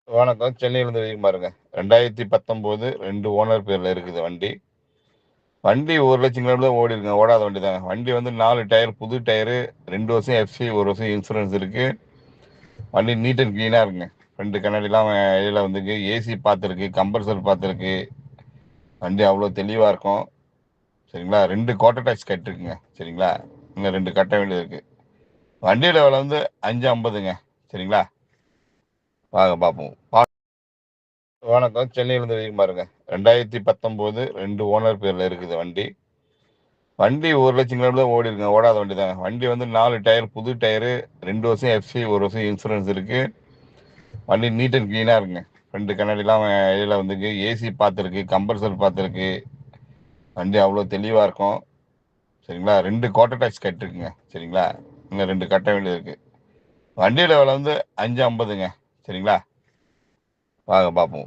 வணக்கம். சென்னையிலிருந்து பாருங்க. 2019 2 ஓனர் பேர்ல இருக்குது வண்டி. வண்டி 1,00,000 கிலோமீட்டர் தான் ஓடிருக்குங்க. ஓடாத வண்டி தாங்க. வண்டி வந்து 4 டயர் புது டயரு, 2 வருஷம் எஃப்சி, 1 வருஷம் இன்சூரன்ஸ் இருக்கு. வண்டி நீட் அண்ட் கிளீனா இருக்குங்க. ஃப்ரண்ட் கண்ணாடிலாம் இடையில வந்துருக்கு. ஏசி பார்த்துருக்கு, கம்ப்ரசர் பார்த்துருக்கு. வண்டி அவ்வளோ தெளிவா இருக்கும். சரிங்களா? 2 குவார்ட்டர் டேக்ஸ் கட்டிருக்குங்க. சரிங்களா? இன்னும் 2 கட்ட வேண்டியது இருக்கு. வண்டியோட விலை வந்து 550ங்க. சரிங்களா? வாங்க பார்ப்போம். வணக்கம். சென்னையிலிருந்து பாருங்க. 2019 2 ஓனர் பேர்ல இருக்குது வண்டி. வண்டி 1,00,000 கிலோமீட்டர் தான் ஓடிருக்குங்க. ஓடாத வண்டி தாங்க. வண்டி வந்து 4 டயர் புது டயரு, 2 வருஷம் எஃப்சி, 1 வருஷம் இன்சூரன்ஸ் இருக்கு. வண்டி நீட் அண்ட் கிளீனா இருக்குங்க. ஃப்ரண்ட் கண்ணாடிலாம் இடையில வந்துருக்கு. ஏசி பார்த்துருக்கு, கம்ப்ரசர் பார்த்துருக்கு. வண்டி அவ்வளோ தெளிவா இருக்கும். சரிங்களா? 2 குவார்ட்டர் டேக்ஸ் கட்டிருக்குங்க. சரிங்களா? இன்னும் 2 கட்ட வேண்டியது இருக்கு. வண்டியோட விலை வந்து 550ங்க. சரிங்களா? வாங்க பார்ப்போம்.